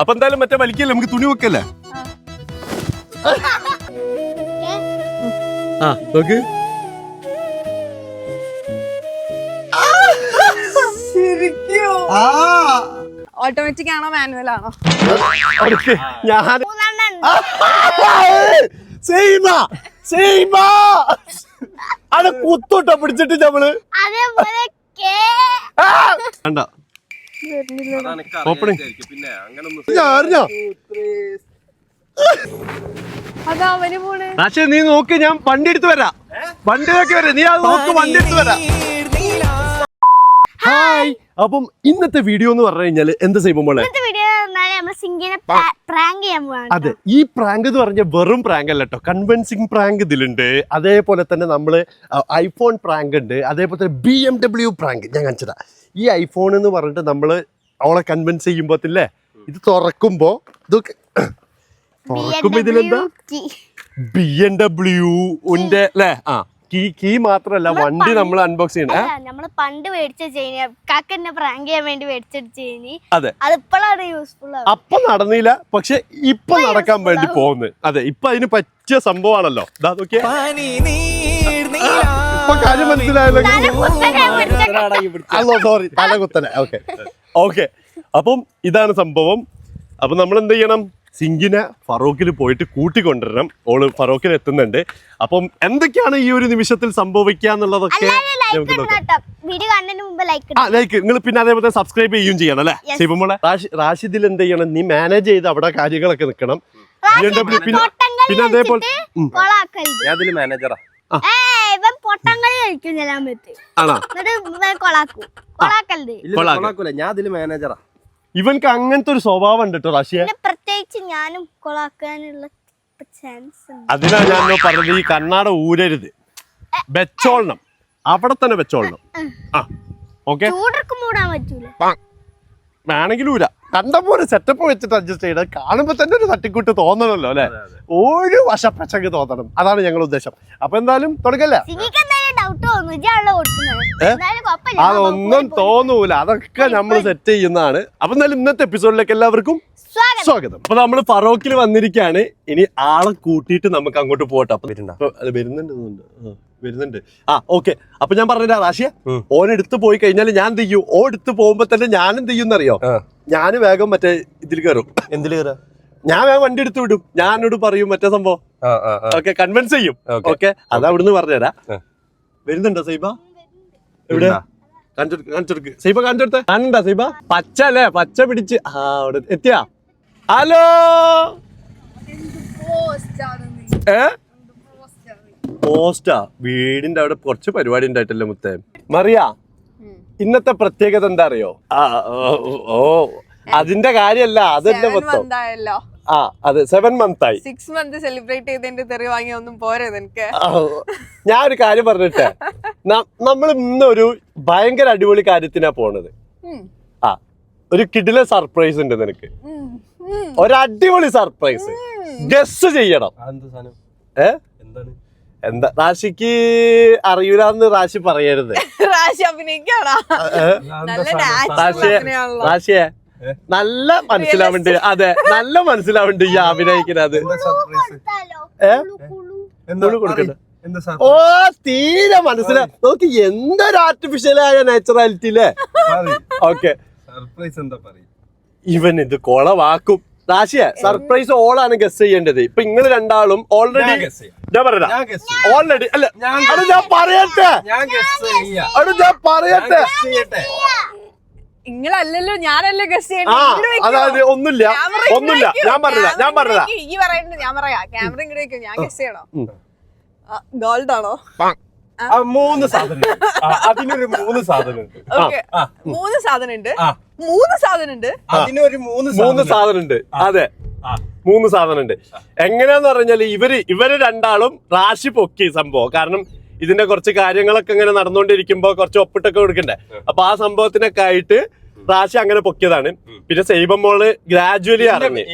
അപ്പൊ എന്തായാലും മറ്റേ വലിക്കല്ലേ, നമുക്ക് തുണി വെക്കല്ലേ? ആ നോക്ക്. ഓട്ടോമാറ്റിക് ആണോ മാനുവൽ ആണോ? ഞാൻ അത് കുത്തോട്ടോ പിടിച്ചിട്ട് നമ്മള് അതാ അവന് പോണ്. പക്ഷെ നീ നോക്ക്, ഞാൻ വണ്ടി എടുത്ത് വരാം. വണ്ടി നോക്കി വരാം, നീ അത് നോക്ക്, വണ്ടി എടുത്ത് വരാം. ഹായ്. അപ്പം ഇന്നത്തെ വീഡിയോ എന്ന് പറഞ്ഞു കഴിഞ്ഞാല് എന്താ ചെയ്യുമ്പോളെ, അതെ, ഈ പ്രാങ്ക് എന്ന് പറഞ്ഞ വെറും പ്രാങ്ക് അല്ല കേട്ടോ, കൺവിൻസിങ് പ്രാങ്ക് ഇതിലുണ്ട്. അതേപോലെ തന്നെ നമ്മള് ഐഫോൺ പ്രാങ്ക് ഉണ്ട്, അതേപോലെ തന്നെ BMW പ്രാങ്ക്. ഞാൻ കാണിച്ചതാ. ഈ ഐഫോൺ എന്ന് പറഞ്ഞിട്ട് നമ്മള് അവളെ കൺവിൻസ് ചെയ്യുമ്പോത്തില്ലേ, ഇത് തുറക്കുമ്പോ ഇതൊക്കെ തുറക്കുമ്പോ ഇതിലെന്താ BMW അല്ലേ? ആ കീ മാത്രല്ല, വണ്ടി നമ്മൾ അൺബോക്സ് ചെയ്യണേ. നമ്മള് പണ്ട് മേടിച്ച ചെയിന് കാക്കന്നെ പ്രാങ്ക് ചെയ്യാൻ വേണ്ടി മേടിച്ചിട്ട് ചെയിന്. അതെ, അതിപ്പോഴാണ് യൂസ്ഫുൾ. അപ്പൊ നടന്നില്ല, പക്ഷെ ഇപ്പൊ നടക്കാൻ വേണ്ടി പോകുന്നത്. അതെ, ഇപ്പൊ അതിന് പറ്റിയ സംഭവമാണല്ലോ. ഇതാ നോക്കിയാ, ഇപ്പൊ കാര്യം മനസ്സിലായല്ലോ. സോറി, തലകുത്തനെ. ഓക്കെ ഓക്കെ, അപ്പം ഇതാണ് സംഭവം. അപ്പൊ നമ്മൾ എന്ത് ചെയ്യണം, സിങ്കിനെ ഫറൂഖിൽ പോയിട്ട് കൂട്ടിക്കൊണ്ടുവരണം. ഓള് ഫറൂഖിൽ എത്തുന്നുണ്ട്. അപ്പം എന്തൊക്കെയാണ് ഈ ഒരു നിമിഷത്തിൽ സംഭവിക്കുക എന്നുള്ളതൊക്കെ ലൈക്ക് നിങ്ങൾ പിന്നെ അതേപോലെ സബ്സ്ക്രൈബ് ചെയ്യുകയും ചെയ്യണം അല്ലേ? ശിവമോളെ റാഷിദിൽ എന്ത് ചെയ്യണം, നീ മാനേജ് ചെയ്ത് അവിടെ കാര്യങ്ങളൊക്കെ നിൽക്കണം. പിന്നെ അതേപോലെ മാനേജറാ ഇവൻക്ക് അങ്ങനത്തെ ഒരു സ്വഭാവം ഉണ്ട് കേട്ടോ റാഷിയ. പ്രത്യേകിച്ച് ഞാനും കൊളാക്കാനുള്ള ചാൻസ്. അതിനാ ഞാൻ പറഞ്ഞത്, ഈ കണ്ണാട ഊരരുത്, വെച്ചോളണം, അവിടെ തന്നെ വെച്ചോളണം. ആ ഓക്കെ, മൂടാൻ പറ്റൂല, വേണമെങ്കിലും ഊര. കണ്ടപ്പോലെ സെറ്റപ്പ് വെച്ചിട്ട് അഡ്ജസ്റ്റ് ചെയ്യണം. കാണുമ്പോ തന്നെ ഒരു തട്ടിക്കൂട്ട് തോന്നണല്ലോ അല്ലെ, ഒരു വശപ്പച്ചക്ക് തോന്നണം. അതാണ് ഞങ്ങളുടെ ഉദ്ദേശം. അപ്പൊ എന്തായാലും തുടങ്ങല്ലേ? അതൊന്നും തോന്നൂല, അതൊക്കെ നമ്മൾ സെറ്റ് ചെയ്യുന്നതാണ്. അപ്പൊ എന്തായാലും ഇന്നത്തെ എപ്പിസോഡിലേക്ക് എല്ലാവർക്കും സ്വാഗതം. അപ്പൊ നമ്മള് ഫറോക്കിൽ വന്നിരിക്കുകയാണ്. ഇനി ആളെ കൂട്ടിയിട്ട് നമുക്ക് അങ്ങോട്ട് പോട്ടെ. അപ്പൊ വരുന്നുണ്ട്. ആ ഓക്കെ. അപ്പൊ ഞാൻ പറഞ്ഞില്ല റാഷിയ, ഓനെടുത്ത് പോയി കഴിഞ്ഞാൽ ഞാൻ എന്ത് ചെയ്യും, ഓ എടുത്ത് പോകുമ്പോ തന്നെ ഞാൻ എന്ത് ചെയ്യുന്നറിയോ, ഞാന് വേഗം മറ്റേ ഇതിൽ കയറും. എന്തില് കയറാ? ഞാൻ വേഗം വണ്ടി എടുത്ത് വിടും. ഞാനോട് പറയും മറ്റേ സംഭവം. ഓക്കെ, കൺവിൻസ് ചെയ്യും. ഓക്കെ, അത് അവിടുന്ന് പറഞ്ഞുതരാ. വരുന്നുണ്ടോ സൈബ? എവിടെ കാണിച്ചെടുക്ക് സൈബ, കാണിച്ചെടുത്ത കണ്ടാ സൈബ? പച്ച അല്ലേ, പച്ച പിടിച്ച്. ആ അവിടെ എത്തിയാ? ഹലോ, പോസ്റ്റാ? വീടിന്റെ അവിടെ കുറച്ച് പരിപാടി ഉണ്ടായിട്ടല്ലേ മുത്തേ. മറിയ, ഇന്നത്തെ പ്രത്യേകത എന്താ അറിയോ? ഓ അതിന്റെ കാര്യല്ല, അതെന്റെ മൊത്തം. ആ അതെ, 7 month ആയി. 6 month സെലിബ്രേറ്റ് ചെയ്തതിന്റെ തെറി വാങ്ങിയ ഒന്നും പോരെ നിനക്ക്. ഞാൻ ഒരു കാര്യം പറഞ്ഞിട്ടേ, നമ്മൾ ഇന്നൊരു ഭയങ്കര അടിപൊളി കാര്യത്തിനാ പോണത്. ആ ഒരു കിടില സർപ്രൈസ് ഉണ്ട് നിനക്ക്, ഒരു അടിപൊളി സർപ്രൈസ്. ഗസ് ചെയ്യണം. എന്താ റാഷിക്ക് അറിയൂലെന്ന് റാഷി പറയരുത്. റാഷി അഭിനയിക്കാണോ? റാഷിയെ നല്ല മനസ്സിലാവുന്നുണ്ട്. അതെ, നല്ല മനസ്സിലാവുന്നുണ്ട് ഈ അഭിനയിക്കുന്നത്. ഓ തീരെ മനസ്സിലാ. നോക്കി എന്തൊരു ആർട്ടിഫിഷ്യലായ നാച്ചുറാലിറ്റിയില്ലേ. ഓക്കെ, ഇവൻ ഇത് കൊളവാക്കും. റാഷിയെ സർപ്രൈസ് ഓളാണ് ഗസ് ചെയ്യേണ്ടത്. ഇപ്പൊ നിങ്ങൾ രണ്ടാളും ഓൾറെഡി, ഞാൻ പറയാം ഓൾറെഡി. അല്ല അത് ഞാൻ പറയട്ടെ, നിങ്ങളല്ലല്ലോ, ഞാനല്ലേ ഗസ് ചെയ്യണ്ടേ. അതായത് ഒന്നുമില്ല, ഞാൻ പറഞ്ഞതാ. ഞാൻ പറയാ, ക്യാമറ ഇങ്ങോട്ട് വെക്കും, ഞാൻ ഗസ് ചെയ്യണോ? ഗോൾഡ് ആണോ? 3 സാധനം. അതിനൊരു 3 സാധനം ഉണ്ട്. 3 സാധനം ഉണ്ട്. 3 സാധനം ഉണ്ട്. അതിനൊരു 3 സാധനം ഉണ്ട്. അതെ, 3 സാധനം ഉണ്ട്. എങ്ങനെയാന്ന് പറഞ്ഞാല് ഇവര് രണ്ടാളും റാഷി പൊക്കി സംഭവം. കാരണം ഇതിന്റെ കുറച്ച് കാര്യങ്ങളൊക്കെ ഇങ്ങനെ നടന്നുകൊണ്ടിരിക്കുമ്പോ കുറച്ച് ഒപ്പിട്ടൊക്കെ കൊടുക്കണ്ടേ. അപ്പൊ ആ സംഭവത്തിനൊക്കെ ആയിട്ട് റാഷി അങ്ങനെ പൊക്കിയതാണ്. പിന്നെ സൈബമ്മോള് ഗ്രാജുവലി അറിഞ്ഞ്.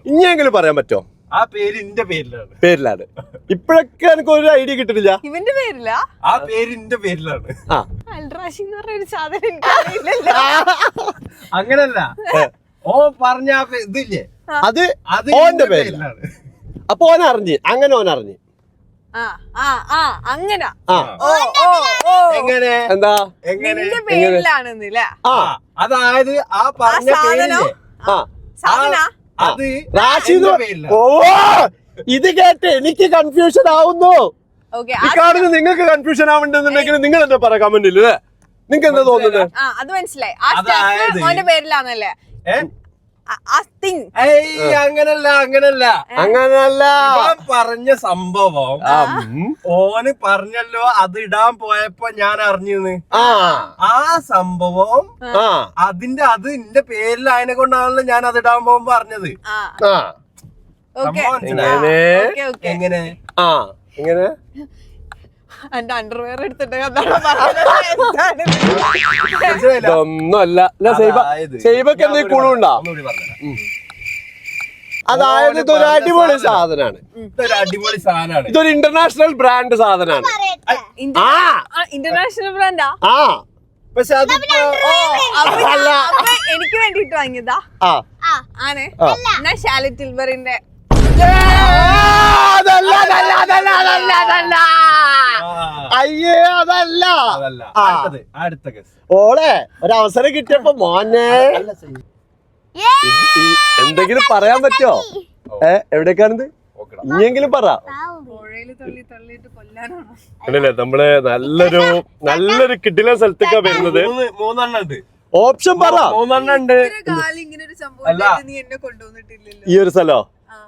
ഇനിയെങ്കിലും പറയാൻ പറ്റുമോ? ആ പേര് എന്റെ പേരിലാണ്. ഇപ്പഴൊക്കെ എനിക്ക് ഒരു ഐഡിയ കിട്ടുന്നില്ല. ഇവന്റെ പേരില്ല, ആ പേര് എന്റെ പേരിലാണ്. അൽറാഷി എന്ന് പറഞ്ഞ ഒരു സാധനം അങ്ങനല്ല, ഓ പറഞ്ഞ ഇതില്ലേ അത് അത് ഓന്റെ എന്റെ പേരിലാണ്. പേരിലാണ്. അപ്പൊ ഓൻ അറിഞ്ഞ് അങ്ങനെ ഓൻ അറിഞ്ഞ് അങ്ങനെ ആ ഓ ഓ ഓ എങ്ങനെ എന്താ എങ്ങനെ നിന്റെ പേരിലാണെന്നില്ല ആ അതായത് ആ പറഞ്ഞ സാധനം? പേരില്ലേ ആ സാധന അത് റാഷി എന്റെ പേരിലാണ്. ഓ ഇത് കേട്ട് എനിക്ക് കൺഫ്യൂഷൻ ആവുന്നു. ഓക്കെ ഇക്കാണെന്ന് നിങ്ങൾക്ക് കൺഫ്യൂഷൻ ആവണ്ടെന്നുണ്ടെങ്കിൽ നിങ്ങൾ എന്താ പറയാ കമന്റിൽ അല്ലേ? നിങ്ങൾക്ക് എന്താ തോന്നുന്നത്? അത് മനസ്സിലായി ആ അതായത് സ്റ്റെപ്പ് ഓന്റെ പേരിലാണല്ലേ ഏ? ആ തിങ് ഏയ് അങ്ങനല്ല അങ്ങനല്ല അങ്ങനല്ല. ഇവൻ പറഞ്ഞ സംഭവം ഓന് പറഞ്ഞല്ലോ അത് ഇടാൻ പോയപ്പോ ഞാൻ അറിഞ്ഞിന്ന് ആ ആ സംഭവം ആ അത് എന്റെ പേരിലായതിനെ കൊണ്ടാണല്ലോ ഞാൻ അത് ഇടാൻ പോകുമ്പോ പറഞ്ഞത് ആ ആ ഓക്കെ സംഭവം മനസ്സിലായോ? എങ്ങനെ ഓക്കെ ഓക്കെ എങ്ങനെ ആ എങ്ങനെ എന്റെ അണ്ടർവെയർ എടുത്തിട്ട് എന്താണ് പറയുന്നത്? എന്താണ് ഇത്? മനസ്സിലായില്ല? ഇതൊന്നുമല്ല അതായത് സൈബക്ക് ഞാൻ എന്തെങ്കിലും കുളുണ്ടോ? ഒന്നുകൂടി പറഞ്ഞുതരാം. അതായത് ഇതൊരു അടിപൊളി സാധനമാണ്. ഇതൊരു അടിപൊളി സാധനമാണ്. ഇതൊരു ഇന്റർനാഷണൽ ബ്രാൻഡ് സാധനമാണ്. ഇന്റർനാഷണൽ ബ്രാൻഡാ ആ പക്ഷെ അതിപ്പോ അല്ല. എനിക്ക് വേണ്ടിട്ട് വാങ്ങിയതാ ആ ആണ് ആ. എന്നാ ഷാലി ടിൽബറിന്റെ അതല്ല അതല്ല അതല്ല അതല്ല അതല്ല അയ്യേ അതല്ല. അതല്ല ആ. അടുത്ത കേസ് ഓളെ ഒരവസരം കിട്ടിയപ്പോ മോനെ എന്തെങ്കിലും പറയാൻ പറ്റോ? എവിടേക്കാണിത്? ഇനിയെങ്കിലും പറ. പുഴയില് തള്ളി തള്ളിയിട്ട് കൊല്ലാനാണോ? അല്ലല്ലേ നമ്മള് നല്ലൊരു കിടിലൻ സ്ഥലത്തേക്കാ വരുന്നത്. മൂന്നെണ്ണം ഉണ്ട്. ഓപ്ഷൻ പറ. മൂന്നെണ്ണം ഉണ്ട്. കാലം ഇങ്ങനെ ഒരു സംഭവം അല്ല. ഉണ്ടായിട്ട് നീ എന്നെ കൊണ്ടുവന്നിട്ടില്ലല്ലോ. ഈ ഒരു സ്ഥലോ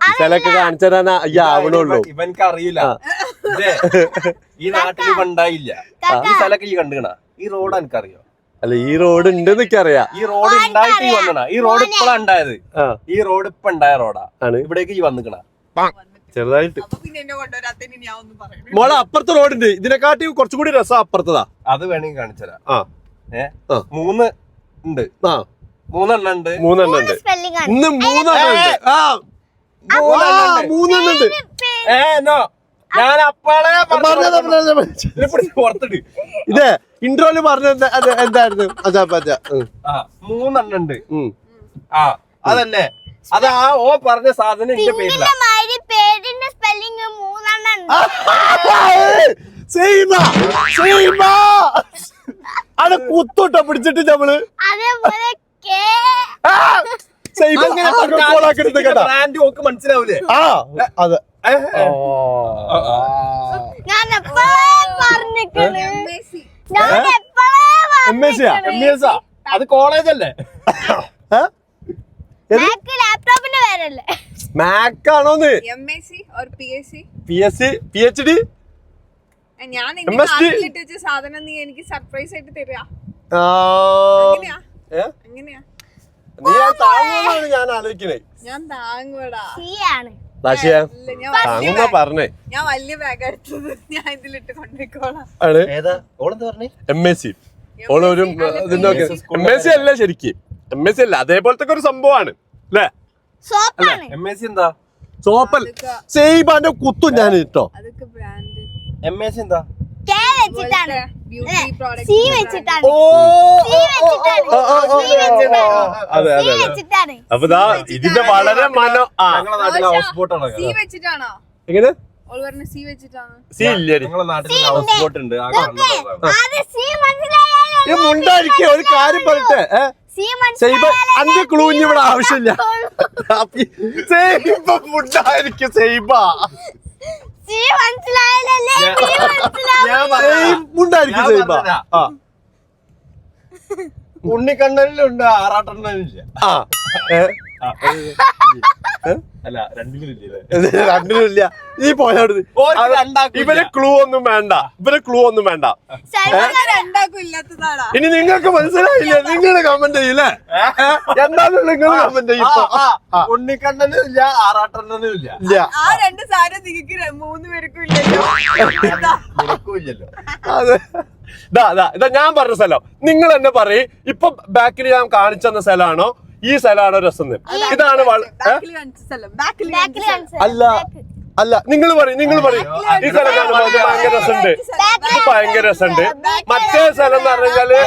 ഈ സ്ഥലമൊക്കെ കാണിച്ചു തരാനാ ഈ ആവണുള്ളൂ. ഇവനക്ക് അറിയില്ല. ഈ നാട്ടിൽ കണ്ടായില്ല. ഈ സ്ഥലമൊക്കെ ഈ കണ്ടുകണ. ഈ റോഡ് എനിക്കറിയോ? അല്ല ഈ റോഡ് ഉണ്ടെന്ന് എനിക്കറിയാം. ഈ റോഡ് ഉണ്ടായിട്ട് ഈ വന്നണ. ഈ റോഡ് ഇപ്പഴാ ഉണ്ടായത്. ആ ഈ റോഡ് ഇപ്പൊ ഉണ്ടായ റോഡാ. ആണ് ഇവിടേക്ക് ഈ വന്നിക്കണ. ചെറുതായിട്ട്. അപ്പൊ പിന്നെ എന്നെ കൊണ്ടുവരാത്തതിന് ഞാൻ ഒന്നും പറയുന്നു. മോളെ അപ്പുറത്തെ റോഡുണ്ട്. ഇതിനെക്കാട്ടി കുറച്ചുകൂടി രസം അപ്പുറത്തതാ. അത് വേണമെങ്കിൽ കാണിച്ചുതരാം. ആ ആ. മൂന്ന് ഉണ്ട്. ആ മൂന്നെണ്ണം ഉണ്ട്. മൂന്നെണ്ണം ഉണ്ട്. സ്പെല്ലിംഗ് ആണ് ഇന്ന് മൂന്നെണ്ണം ഉണ്ട്. ആ മൂന്നെണ്ണം ഉണ്ട്. നോ ഞാൻ അപ്പാളെ പുറത്തിട്ട് ഇതേ ഇൻട്രോയില് പറഞ്ഞത് എന്തായിരുന്നു? അച്ഛാ അച്ഛാ മൂന്നെണ്ണം ഉണ്ട്. ആ അതന്നെ അത് ആ ഓ പറഞ്ഞ സാധനം എന്റെ പേരില. മാതിരി പേരിന്റെ സ്പെല്ലിംഗ് 3 ഉണ്ട്. അവിടെ കുത്തോട്ടോ പിടിച്ചിട്ട് നമ്മള് അതേപോലെ കെ ബ്രാൻഡ് ഓക്ക് മനസ്സിലാവൂലേ? ആ അതെ ഞാൻ എപ്പോഴേ പറഞ്ഞിട്ടുണ്ട്. മെസ്സി. ഞാൻ എപ്പോഴേ MSc ആ? അത് കോളേജ് അല്ലേ? ലാപ്ടോപ്പിന്റെ പേരല്ലേ? മാക് ആണോന്ന്? MSc or PSc? PSc PhD ഞാൻ നിന്റെ MSc. കാട്ടിലിട്ട് വെച്ച സാധനം നീ എനിക്ക് സർപ്രൈസ് ആയിട്ട് തരാ. ആ, അങ്ങനെയാ ഏ? അങ്ങനെയാ നീ അത് താങ്ങുമെന്നാണ് ഞാൻ ആലോചിക്കണേ. ഞാൻ താങ്ങൂടാ. സി ആണ്. റാഷിയ ഇല്ല, ഞാൻ വലിയ താങ്ങുന്ന bag- പറഞ്ഞേ ഞാൻ വലിയ ബാഗ് എടുത്തത് ഞാൻ ഇതിലിട്ട് കൊണ്ടുപോയിക്കോളാം. ആണ് ഏതാ ഓളെന്താ പറഞ്ഞേ? MSc. ഓളൊരു MSc അല്ല ശരിക്ക്. MSc അല്ല അതേപോലത്തെ ഒരു സംഭവമാണ് അല്ലേ? സോപ്പാണ്. MSc എന്താ? സോപ്പൽ സെയ്ബാന്റെ കുത്തും ഞാൻ കേട്ടോ. അതൊക്കെ ബ്രാൻഡ് MSc എന്താ? കെ വെച്ചിട്ടാണ്. ബ്യൂട്ടി സി പ്രോഡക്റ്റ് വെച്ചിട്ടാണ്. ഓ സി വെച്ചിട്ടാണ്. സി വെച്ചിട്ടാണ്. അതെ സി അതെ അതെ. വെച്ചിട്ടാണ്. അപ്പൊ ദാ ഇതിന്റെ വളരെ ഞങ്ങളെ നാട്ടിലെ ഹൗസ് ബോട്ടാണ്. സി വെച്ചിട്ടാണോ? എങ്ങനെ ഓൾ പറഞ്ഞ സി വെച്ചിട്ടാണ്. സി ഇല്ലേ? ഞങ്ങളെ നാട്ടിൽ ഹൗസ് ബോട്ട് ഉണ്ട്. ആ കാണുന്നതാണ്. അത് സി മനസ്സിലായാലേ. ഈ മുണ്ടായിരിക്കും ഒരു കാര്യം പറയട്ടെ. സി സെയ്ബ മനസ്സിലായാലേ. അന്റെ ക്ലൂഞ്ഞ് ഇവിടെ ആവശ്യമില്ല. സെയ്ബ മുണ്ടായിരിക്കും. സെയ്ബ സി മനസ്സിലായാലേ. സി മനസ്സിലാവും. ഞാൻ പറഞ്ഞതാ. മുണ്ടായിരിക്കും. ഞാൻ സെയ്ബ പറഞ്ഞതാ. ആ ഉണ്ണിക്കണ്ണനിലുണ്ട്, ആറാട്ടെണ്ണനില്ല. ആ ഏ? അല്ല രണ്ടിലും ഇല്ലേ? രണ്ടിനുമില്ല. നീ പോയോട്. ഓർക്ക് രണ്ടാക്കും ഇവരെ ഇല്ല. ക്ലൂ ഒന്നും വേണ്ട. ഞാൻ രണ്ടാക്കും ഇല്ലാത്തതാടാ. ഇനി നിങ്ങൾക്ക് മനസ്സിലായില്ലേ? നിങ്ങള് കമന്റ് ചെയ്യില്ലേ? എന്താണെന്ന് നിങ്ങൾ കമന്റ് ചെയ്യും. ഉണ്ണിക്കണ്ണനും ഇല്ല, ആറാട്ടെണ്ണനും ഇല്ല. ഇല്ല ആ രണ്ട് സാധനം നിങ്ങൾക്ക് 3 പേർക്കും ഇല്ലല്ലോ. നിനക്കും ഇല്ലല്ലോ. അതെ ഇതാ ഞാൻ പറഞ്ഞ സ്ഥലം. നിങ്ങൾ തന്നെ പറയും. ഇപ്പൊ ബാക്കിൽ ഞാൻ കാണിച്ചെന്ന സ്ഥലമാണോ ഈ സ്ഥലമാണോ രസം? ഇതാണ് ബാക്കിൽ കാണിച്ച സ്ഥലം. ബാക്കിൽ ബാക്കിൽ കാണിച്ചത്. അല്ല അല്ല നിങ്ങൾ പറയും ഈ സ്ഥലം കാണുമ്പോൾ അത് ഭയങ്കര രസമുണ്ട്, ഇത് ഭയങ്കര രസമുണ്ട്. മറ്റേ സ്ഥലം എന്ന് പറഞ്ഞാല്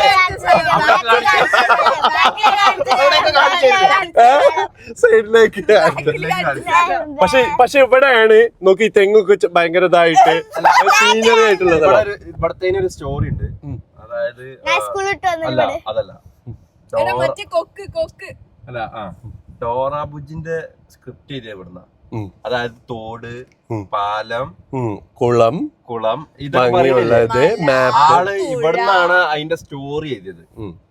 സൈഡിലേക്ക്. പക്ഷെ ഇവിടെയാണ് നോക്കി തെങ്ങൊക്കെ ഭയങ്കര ഇതായിട്ട് സീനറി ആയിട്ടുള്ള സ്ഥലം. ഇവിടത്തെ ഒരു സ്റ്റോറി ഉണ്ട്, അതായത് അതല്ല അല്ല ഡോറ ബുജിന്റെ സ്ക്രിപ്റ്റ് ചെയ്ത ഇവിടുന്ന, അതായത് തോട്, പാലം, കുളം ഇതൊക്കെ ആള് ഇവിടുന്നാണ് അതിന്റെ സ്റ്റോറി ചെയ്തത്.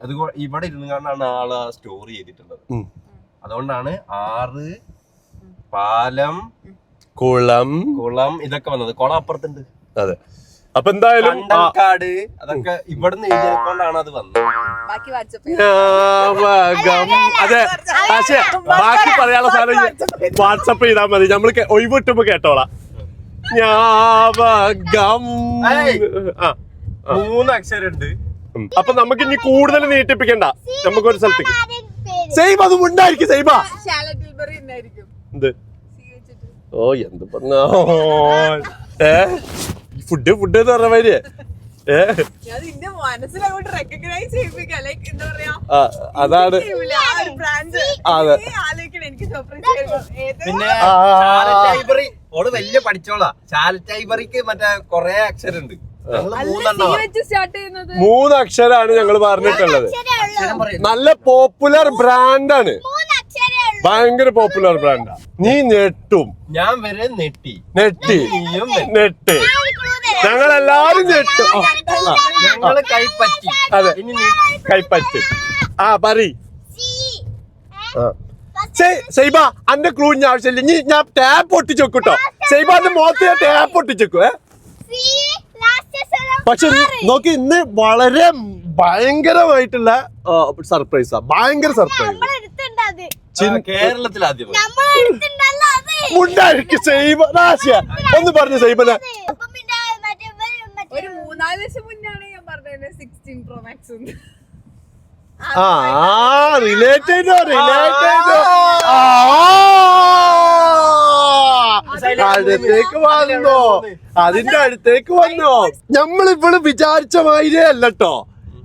അത് ഇവിടെ ഇരുന്നുകൊണ്ടാണ് ആള് ആ സ്റ്റോറി ചെയ്തിട്ടുള്ളത്. അതുകൊണ്ടാണ് ആറ്, പാലം, കുളം ഇതൊക്കെ വന്നത്. കുളം അപ്പുറത്തുണ്ട്. അതെ. അപ്പൊ എന്തായാലും കണ്ടൽക്കാട് അതൊക്കെ ഇവിടുന്ന് എഴുതിയതുകൊണ്ടാണ് അത് വന്നത്. അതെ. പക്ഷേ ബാക്കി പറയാനുള്ള സാധനം വാട്സപ്പ് ചെയ്താൽ മതി, നമ്മള് ഒഴിവിട്ടുമ്പോ കേട്ടോളാം. ഞാവകം 3 അക്ഷരമുണ്ട്. അപ്പൊ നമുക്ക് ഇനി കൂടുതൽ നീട്ടിപ്പിക്കണ്ട, നമുക്കൊരു സ്ഥലത്തേക്ക്. സൈബ അത് ഉണ്ടായിരിക്കും. സൈബ എന്ത് ഓ എന്ത് പറഞ്ഞോ ഫുഡ് എന്ന് പറഞ്ഞ മാതിരി അതാണ്. അതെ. പിന്നെ ഓള് വലിയ പഠിച്ചോളാ. ചാലറ്റ് ഐബറിക്ക് മറ്റേ കൊറേ അക്ഷരമുണ്ട്. 3 അക്ഷരാണ് ഞങ്ങൾ പറഞ്ഞിട്ടുള്ളത്. നല്ല പോപ്പുലർ ബ്രാൻഡാണ്, ഭയങ്കര പോപ്പുലർ ബ്രാൻഡാ. നീ നെട്ടും, ഞാൻ വരെ നെട്ടി. ഞങ്ങളെല്ലാരും നെട്ടും. ഞങ്ങള് കൈപ്പറ്റി. അതെ, കൈപ്പറ്റി. പറയ് സൈബ. അന്റെ ക്ലൂവിന് ആവശ്യമില്ല. ഇനി ഞാൻ ടാപ്പ് ഒട്ടിച്ചോക്കൂട്ടോ. സൈബ അന്റെ മുഖത്ത് ഞാൻ ടാപ്പ് ഒട്ടിച്ചേക്കു. പക്ഷെ നോക്കി, ഇന്ന് വളരെ ഭയങ്കരമായിട്ടുള്ള സർപ്രൈസാ. ഭയങ്കര സർപ്രൈസ്. കേരളത്തിൽ ആദ്യം ഒന്ന് പറഞ്ഞു സൈബന. ഒരു 3-4 വർഷം മുന്നാണ് ഞാൻ പറഞ്ഞത് 16 Pro Max ഉണ്ട്. റിലേറ്റഡ് അടുത്തേക്ക് വന്നോ, അതിന്റെ അടുത്തേക്ക് വന്നോ. നമ്മളിവിടെ വിചാരിച്ച മാതിരിയേ അല്ലട്ടോ,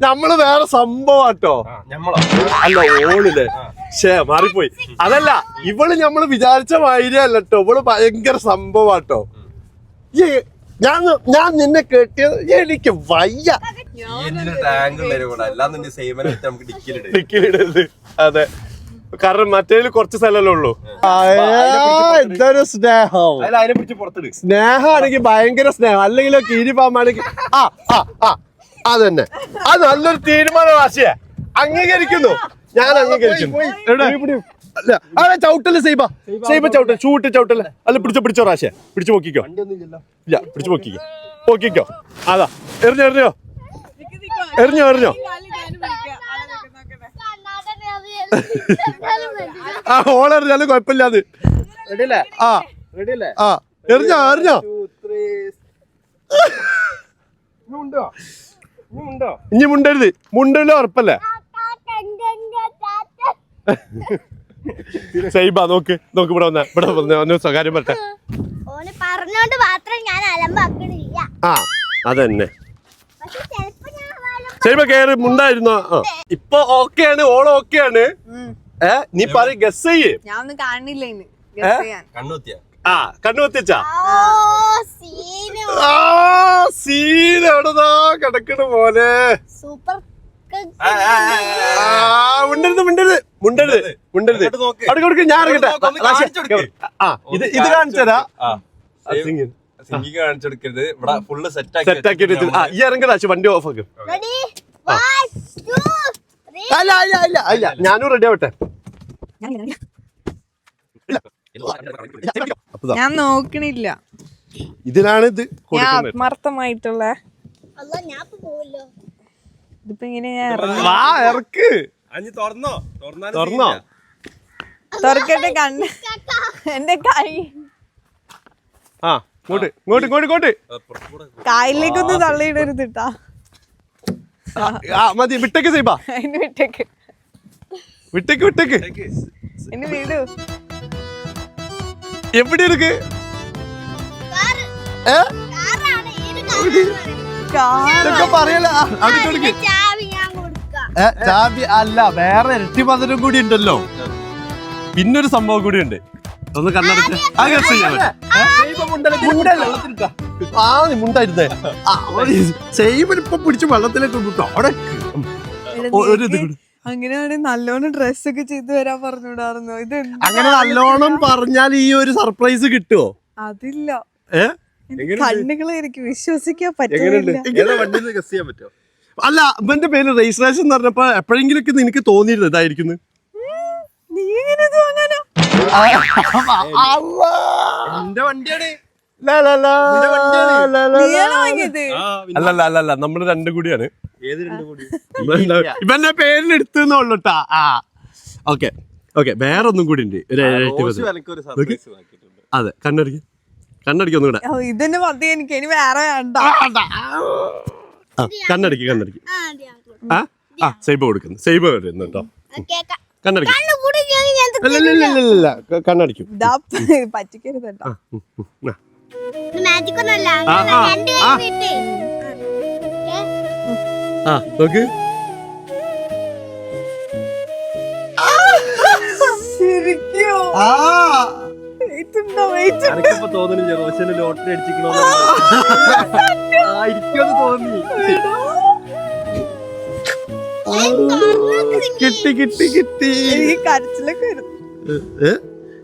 നമ്മള് വേറെ സംഭവാട്ടോ. അല്ല ഓളില്ലേ, മാറിപ്പോയി. അതല്ല, ഇവള് നമ്മള് വിചാരിച്ച മാതിരിയേ അല്ലട്ടോ, ഇവള് ഭയങ്കര സംഭവാട്ടോ. ഞാൻ നിന്നെ കേട്ടിയത് എനിക്ക് വയ്യ. ഡിക്കിലിടരുത്. അതെ, കാരണം മറ്റേതിൽ കുറച്ച് സ്ഥലമല്ലേ ഉള്ളൂ. എന്തൊരു സ്നേഹം. സ്നേഹമാണെങ്കിൽ ഭയങ്കര സ്നേഹം, അല്ലെങ്കിലോ കീരിപ്പാമാണെങ്കിൽ അതന്നെ. അത് നല്ലൊരു തീരുമാനം ആശയ. അംഗീകരിക്കുന്നു, ഞാൻ അംഗീകരിക്കുന്നു. ചവിട്ടല്ലേ സൈബ ചവിട്ടൽ, ഷൂട്ട് ചവിട്ടല്ലേ. അല്ല പിടിച്ചോ റാശയ, പിടിച്ചു പൊക്കിക്കോ. ഇല്ല, പിടിച്ചു പൊക്കിക്കോ. അതാ എറിഞ്ഞോ. ഓളെറിഞ്ഞാലും കുഴപ്പമില്ല. അത് എറിഞ്ഞോ. ഇനി മുണ്ടല്ലോ ഉറപ്പല്ലേ. സൈബ നോക്ക് ഇവിടെ വന്ന സ്വകാര്യം പറട്ടെ. അതന്നെ സൈബ കയറി മുണ്ടായിരുന്നോ. ഇപ്പൊ ഓക്കെയാണ്, ഓള് ഓക്കെയാണ്. നീ പറ, ഗസ് ചെയ്യേ. ഞാൻ ഒന്നും കാണില്ല കണ്ണുവത്തിച്ചാ സീൻ എവിടെതാ കിടക്കണ പോലെ. മുണ്ടരുത്. അടുക്ക് ഞാൻ ഇറങ്ങട്ടെ. ഇത് കാണിച്ചതാ. കാണിച്ചെടുക്കരുത്. ഇവിടെ ഫുള്ള് സെറ്റ് ആക്കിയിട്ട് ഈ ഇറങ്ങി വണ്ടി ഓഫ് ആക്കും. അല്ല ഞാനും റെഡി ആവട്ടെ. ഞാൻ നോക്കണില്ല. ഇതിലാണ് ഇത് ആത്മാർത്ഥമായിട്ടുള്ള. ഇതിപ്പോ ഇങ്ങനെ ഇറക്ക്. തുറന്നോ തുറക്കട്ടെ. കണ്ണ് എന്റെ കൈ ഇങ്ങോട്ട് കായലിലേക്കൊന്ന് തള്ളിയിടരുത് ട്ടാ. മതി. വിട്ടേക്ക് സൈബ, അതിന് വിട്ടേക്ക്. എന്നെ വിടൂ. എവിടെ എടുക്ക്. കാറാണ്, ഏത് കാറാണ്? ഇതൊക്കെ പറയല അതിന്റെ ചാവി ഞാൻ കൊടുക്കാം. ചാബി അല്ല, വേറെ ഇരട്ടി മധുരം കൂടി ഉണ്ടല്ലോ. പിന്നൊരു സംഭവം കൂടി ഉണ്ട്. ഒന്ന് കണ്ണടച്ച് ആ ഗസ് ചെയ്യാൻ മുണ്ടായിരുന്നേ. ഇപ്പൊ പിടിച്ച് വെള്ളത്തിലേക്ക് ഇട്ടോ അവിടെ ഒരു ഇത് കൂടി. അങ്ങനെയാണെങ്കിൽ നല്ലോണം ഡ്രസ്സൊക്കെ ചെയ്ത് വരാൻ പറഞ്ഞുവിടാറുന്നു. ഇത് അങ്ങനെ നല്ലോണം പറഞ്ഞാൽ ഈ ഒരു സർപ്രൈസ് കിട്ടുമോ? അതില്ല, എങ്ങനെയുണ്ട്? കണ്ണുകളെ എനിക്ക് വിശ്വസിക്കാൻ പറ്റില്ല. ഗസ് ചെയ്യാൻ പറ്റുമോ? അല്ല, ഇവന്റെ പേര് രജിസ്ട്രേഷൻ എന്ന് പറഞ്ഞപ്പോ എപ്പോഴെങ്കിലും നിനക്ക് തോന്നിയിരുന്നു ഇതായിരിക്കുന്നു. നീ എങ്ങനെ ഇത് വാങ്ങാനോ? എന്റെ വണ്ടിയാണ്. നീയാണോ വാങ്ങിയത്? അല്ലല്ല നമ്മള് രണ്ടും കൂടിയാണ്. ഏത് രണ്ടു കൂടി? ഇവന്റെ പേരിലെടുത്തുന്നുള്ളൂട്ടാ. ഓക്കെ ഓക്കെ, വേറെ ഒന്നും കൂടി ഉണ്ട്. അതെ, കണ്ണടിക്ക് ഒന്നും കൂടെ. ഇതിന് മതി, എനിക്ക് ഇനി വേറെ വേണ്ട. കണ്ണടിക്ക് ആ, അത് ഞാൻ കൊടുക്കാം. സൈബ കൊടുക്കുന്നു. സൈബ വരുന്നു കേട്ടോ. കേക്കാം. കണ്ണടിക്കും. കണ്ണ് കൂടി ഞാൻ ഇല്ല കണ്ണടിക്കും. ഇതാ പറ്റിക്കരുത് കേട്ടോ. മാജിക് ഒന്നല്ല, ആ, ആ, രണ്ട് ആ. കൈ വിട്ട്. നോക്ക്. ശരിക്കും എനിക്കിപ്പോ തോന്നുന്നില്ല റോഷന് ലോട്ടറി അടിച്ചിക്കണോ ആയിരിക്കുമെന്ന് തോന്നി. കിട്ടി. എനിക്ക് കരച്ചിലൊക്കെ വരും.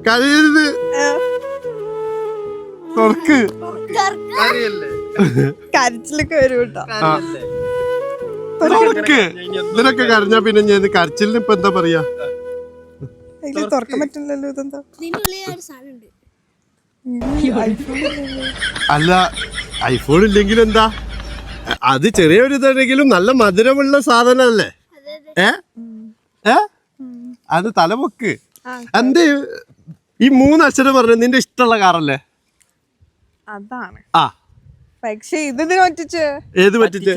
കഴിയരുത്. തുറക്ക്. കരച്ചിലൊക്കെ വരും കേട്ടോ. തുറക്ക്. ഇതിനൊക്കെ കരഞ്ഞാ പിന്നെ ഞാൻ കരച്ചിലിന് ഇപ്പൊ എന്താ പറയാ? എനിക്ക് തുറക്കാൻ പറ്റില്ലല്ലോ. ഇതെന്താ? ഇതിന്റെ ഉള്ളിൽ ഒരു സാധനം ഉണ്ട്. അല്ല, ഐഫോൺ ഇല്ലെങ്കിൽ എന്താ? അത് ചെറിയൊരു ഇതാണെങ്കിലും നല്ല മധുരമുള്ള സാധനല്ലേ? അത് തലമുക്ക്. എന്ത് ഈ 3 അക്ഷരം പറഞ്ഞു നിന്റെ ഇഷ്ടമുള്ള കാറല്ലേ? അതാണ്. പക്ഷെ ഇതിന് പറ്റിച്ച് ഏത് പറ്റിച്ച്?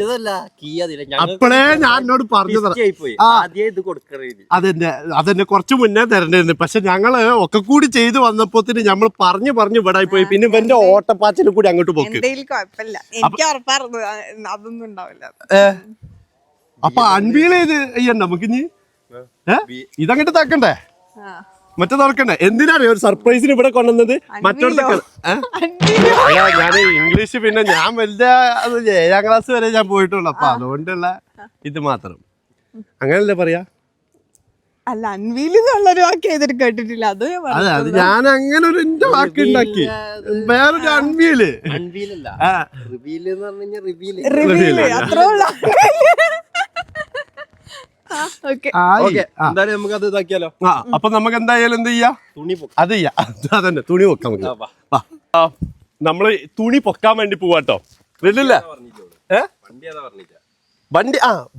അപ്പളേ ഞാൻ എന്നോട് പറഞ്ഞു അതെന്നെ കുറച്ച് മുന്നേ തരണ്ടായിരുന്നു. പക്ഷെ ഞങ്ങള് ഒക്കെ കൂടി ചെയ്ത് വന്നപ്പോത്തിന് നമ്മൾ പറഞ്ഞു ഇവിടെ പോയി. പിന്നെ ഇവന്റെ ഓട്ടപ്പാച്ചിലും കൂടി അങ്ങോട്ട് പോക്ക്. കുഴപ്പമില്ല, എനിക്ക് ഉറപ്പായിരുന്നു അതൊന്നും ഉണ്ടാവില്ല. അപ്പൊ അൺവീൽ ചെയ്ത് ചെയ്യണ്ട നമുക്ക് ഇനി. ഇതങ്ങോട്ട് താക്കണ്ടേ? മറ്റേ തുറക്കണ്ടേ? എന്തിനാണ് ഒരു സർപ്രൈസിന് ഇവിടെ കൊണ്ടുവന്നത്? മറ്റോടത്തൊക്കെ ഞാൻ ഇംഗ്ലീഷ് പിന്നെ ഞാൻ വലിയ 7ാം ക്ലാസ് വരെ ഞാൻ പോയിട്ടുള്ളു. അപ്പൊ അതുകൊണ്ടുള്ള ഇത് മാത്രം. അങ്ങനല്ലേ പറയാ? അല്ല, അൺവീലെന്നുള്ളൊരു വാക്ക് ചെയ്തിട്ട് കേട്ടിട്ടില്ല. അതെ, അത് ഞാൻ അങ്ങനെ ഒരു എന്റെ വാക്ക് ഉണ്ടാക്കി. വേറൊരു അൺവീല്. അത്രേ ഉള്ള. എന്തായാലും നമുക്ക് അത് ഇതാക്കിയാലോ. അപ്പൊ നമുക്ക് എന്തായാലും എന്ത് ചെയ്യാ? അത് ചെയ്യാ. അതന്നെ, തുണി പൊക്കാം നമുക്ക്. നമ്മള് തുണി പൊക്കാൻ വേണ്ടി പോവാട്ടോ. വരില്ല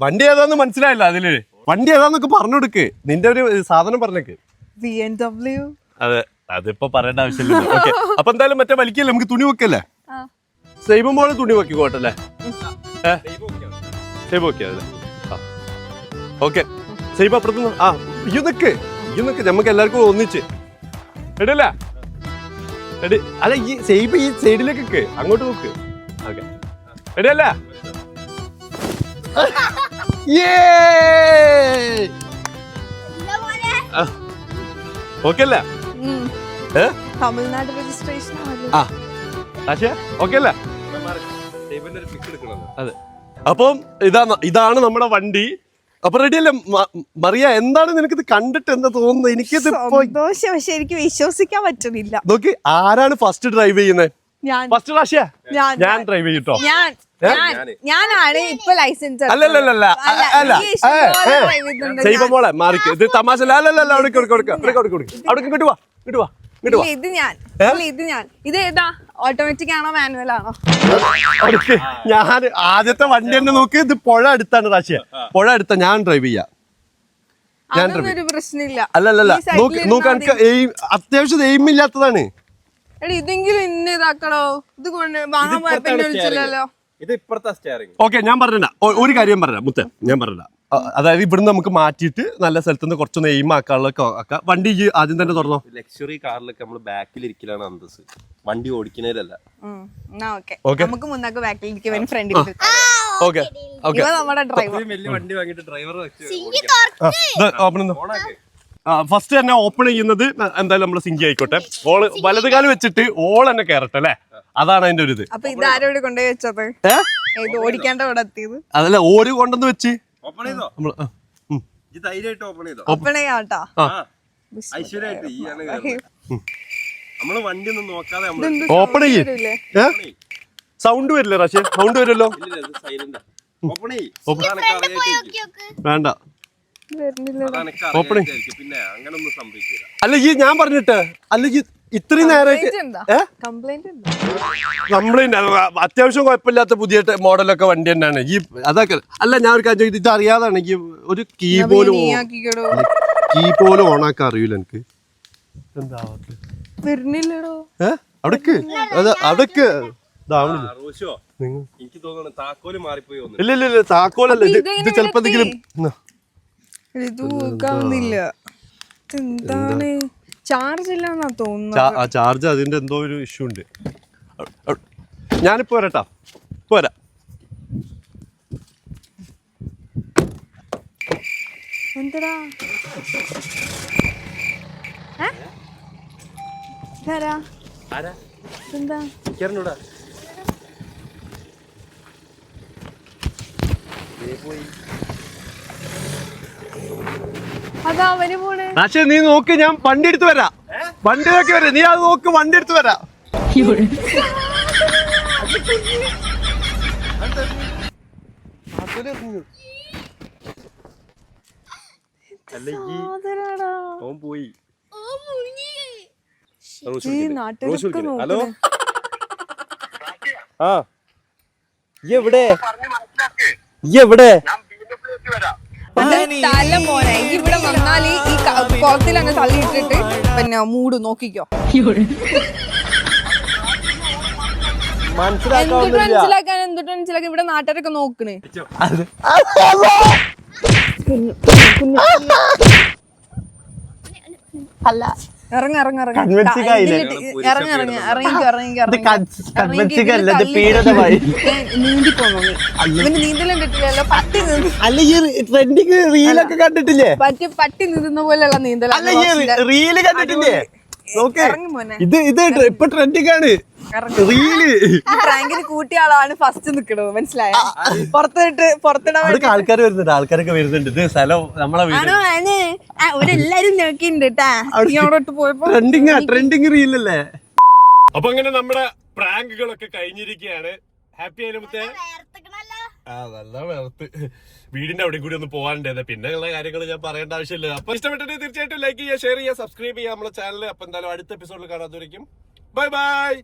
വണ്ടി ഏതാന്ന് മനസ്സിലായില്ല. അതില് വണ്ടി ഏതാന്നൊക്കെ പറഞ്ഞു കൊടുക്ക്. നിന്റെ ഒരു സാധനം പറഞ്ഞേക്ക്. BMW. അതെ, അതിപ്പോ പറയേണ്ട ആവശ്യമില്ല. ഓക്കെ, അപ്പൊ എന്തായാലും മറ്റേ വലിക്കല്ലേ, നമുക്ക് തുണി വെക്കല്ലേ? സൈബുമ്പോൾ തുണി വെക്കോട്ടല്ലേ? സൈബ് വെക്കിയല്ലേ? ഓക്കെ, സൈബ് അപ്പുറത്ത് ഇതൊക്കെ നമുക്ക് എല്ലാവർക്കും ഒന്നിച്ച് എടല്ല എടി. അല്ല, ഈ സൈബ് ഈ സൈഡിലേക്കൊക്കെ അങ്ങോട്ട് നോക്ക്. ഓക്കെ, എടിയല്ല. ഓക്കെ അല്ലേ? തമിഴ്നാട് രജിസ്ട്രേഷൻ ഓക്കെ അല്ലേ? അതെ, അപ്പം ഇതാണ് നമ്മുടെ വണ്ടി. അപ്പൊ റെഡി അല്ലേ മറിയ? എന്താണ് നിനക്കിത് കണ്ടിട്ട് എന്താ തോന്നുന്നത്? എനിക്കിത് സന്തോഷം, പക്ഷെ എനിക്ക് വിശ്വസിക്കാൻ പറ്റുന്നില്ല. നോക്ക്, ആരാണ് ഫസ്റ്റ് ഡ്രൈവ് ചെയ്യുന്നത്? ഫസ്റ്റ് റാഷ്യ ഞാൻ ഡ്രൈവ് ചെയ്യട്ടോ. ഞാനാണ് ഇപ്പൊ ലൈസൻസ്. അല്ലല്ല സൈബ മോളെ മാറിക്ക്. ഇത് തമാശ. അല്ലല്ല, അവിടെ ഇങ്ങോട്ട് വാ. ഇത് ഞാൻ ഇതേതാ? ഓട്ടോമാറ്റിക് ആണോ മാനുവൽ ആണോ? ഞാൻ ആദ്യത്തെ വണ്ടി തന്നെ നോക്ക്. ഇത് പുഴ അടുത്താണ് റാഷ്യ. പുഴ അടുത്ത ഞാൻ ഡ്രൈവ് ചെയ്യാം. അതൊന്നും പ്രശ്നമില്ല. അല്ലല്ല, നോക്ക് എനിക്ക് അത്യാവശ്യം എയിം ഇല്ലാത്തതാണ്. ഇതെങ്കിലും ഇന്ന ഇതാക്കണോ? ഇത് വാങ്ങാൻ പോയപ്പോ വിളിച്ചില്ലല്ലോ. ഇത് ഇപ്പുറത്തെ സ്റ്റിയറിംഗ്. ഓക്കെ, ഞാൻ പറഞ്ഞ ഒരു കാര്യം പറഞ്ഞ മുത്തേ, ഞാൻ പറഞ്ഞ അതായത് ഇവിടുന്ന് നമുക്ക് മാറ്റിയിട്ട് നല്ല സ്ഥലത്തുനിന്ന് കുറച്ചൊന്ന് എയിം ആക്കാനുള്ള ആക്കാം. വണ്ടി ഈ ആദ്യം തന്നെ തുറന്നോ. ലക്ഷറി കാറിലൊക്കെ നമ്മള് ബാക്കിൽ ഇരിക്കലാണ് അന്തസ്, വണ്ടി ഓടിക്കുന്നതിലല്ല. നമുക്ക് മുന്നാക്ക് ബാക്കിലേക്ക് വേണ്ടി ഫ്രണ്ടിൽ ഓക്കെ ഓക്കെ. നമ്മുടെ ഡ്രൈവർ വലിയ വണ്ടി വാങ്ങിട്ട് ഡ്രൈവർ ഫസ്റ്റ് തന്നെ ഓപ്പൺ ചെയ്യുന്നത് എന്തായാലും നമ്മള് സിങ്കി ആയിക്കോട്ടെ. ഓള് വലത് കാലം വെച്ചിട്ട് ഓൾ തന്നെ കയറട്ടെ അല്ലേ, അതാണ് അതിന്റെ ഒരു ഇത്. അപ്പൊ ഇതാരോട് കൊണ്ടുപോയി വെച്ചത്? ഇത് ഓടിക്കാണ്ട് ഇവിടെ എത്തിയത് അതല്ല, ഓര് കൊണ്ടുവന്ന് വെച്ച് ഓപ്പൺ ചെയ്തോ? നമ്മള് ധൈര്യമായിട്ട് ഓപ്പൺ ചെയ്തോ? ഓപ്പൺ ചെയ്യാട്ടാ. ഐശ്വര്യമായിട്ട് ഈ ആണ് നമ്മള് വണ്ടി ഒന്നും നോക്കാതെ ഓപ്പൺ ചെയ്യേ. സൗണ്ട് വരില്ലേ റാശിയ? സൗണ്ട് വരുമല്ലോ. സൈലന്റ് ഓപ്പൺ ചെയ്യ്. വേണ്ട ഓപ്പൺ. പിന്നെ അങ്ങനെ ഒന്നും സംഭവിക്കില്ല. അല്ല ഈ ഞാൻ പറഞ്ഞിട്ട്, അല്ല ഈ ഇത്രയും നേരമായിട്ട് കംപ്ലൈന്റ് അത്യാവശ്യം കുഴപ്പമില്ലാത്ത പുതിയ മോഡലൊക്കെ വണ്ടി തന്നെയാണ് ഈ. അതൊക്കെ അല്ല, ഞാൻ ഒരു കാര്യം ഇത് അറിയാതാണ് ഈ ഒരു കീ പോലും ഓണാക്കാൻ അറിയില്ല എനിക്ക്. എന്താ അവിടേക്ക് അവിടേക്ക് എനിക്ക് തോന്നുന്നു താക്കോല് മാറിപ്പോയി. ഇല്ല ഇല്ല ഇല്ല, താക്കോലല്ല ഇത് ചിലപ്പോ എന്തെങ്കിലും എന്താണ് ചാർജ് ഇല്ലാന്നാ തോന്നുന്നു. ചാർജ് അതിന്റെ എന്തോ ഒരു ഇഷ്യൂ ഉണ്ട്. ഞാനിപ്പോ വരട്ടാ, പോരാ. എന്തടാ എന്താ അതാ അവന് പോണ്. പക്ഷേ നീ നോക്ക്, ഞാൻ വണ്ടി എടുത്ത് വരാം. വണ്ടി നോക്കി വരാം, നീ അത് നോക്ക്, വണ്ടി എടുത്ത് വരാം. പോയി. നാട്ടിലൊക്കെ ഹലോ, ആ എവിടെ എവിടെ? തല മോനെ, ഇവിടെ വന്നാൽ ഈ കുളത്തിൽ അങ്ങ് തള്ളിയിട്ടിട്ട് പിന്നെ മൂട് നോക്കിക്കോ. മനസ്സിലാക്കാൻ എന്തിട്ട് മനസ്സിലാക്കാൻ ഇവിടെ നാട്ടുകാരൊക്കെ നോക്കണേ. അല്ല ഇറങ്ങി ഇറങ്ങി ഇറങ്ങി നീന്തി പോന്നു. ഇവന് നീന്തലും കിട്ടില്ലല്ലോ. പട്ടി ട്രെൻഡിങ് റീലൊക്കെ കണ്ടിട്ടില്ലേ? പട്ടി നീന്തുന്ന പോലെയുള്ള നീന്തൽ. റീല് കണ്ടിട്ടില്ലേ? ഇറങ്ങി മോനെ. ഇത് ഇപ്പൊ ട്രെൻഡിങ് ആണ് റീല്. പ്രാങ്കിന് കൂട്ടിയ ആളാണ് ഫസ്റ്റ് നിക്കണത്, മനസ്സിലായ? പുറത്തിടാൻ ആൾക്കാർ വരുന്നുണ്ട്, ആൾക്കാരൊക്കെ വരുന്നുണ്ട്. ഇത് സ്ഥലം നമ്മളെ അവരെല്ലാരും നോക്കിണ്ട് പോയപ്പോ ട്രെൻഡിങ് റീലല്ലേ. അപ്പൊ അങ്ങനെ നമ്മുടെ പ്രാങ്കുകളൊക്കെ കഴിഞ്ഞിരിക്കുകയാണ്. ഹാപ്പി ആയിരുന്നേ. നല്ല വേർത്ത് വീടിന്റെ അവിടെ കൂടി ഒന്ന് പോകാനുണ്ടായത്. പിന്നെ ഉള്ള കാര്യങ്ങൾ ഞാൻ പറയേണ്ട ആവശ്യമില്ല. അപ്പൊ ഇഷ്ടപ്പെട്ടിട്ട് തീർച്ചയായിട്ടും ലൈക്ക് ചെയ്യുക, ഷെയർ ചെയ്യുക, സബ്സ്ക്രൈബ് ചെയ്യുക നമ്മളെ ചാനൽ. അപ്പൊ എന്തായാലും അടുത്ത എപ്പിസോഡിൽ കാണാത്തവരിക്കും ബൈ ബൈ.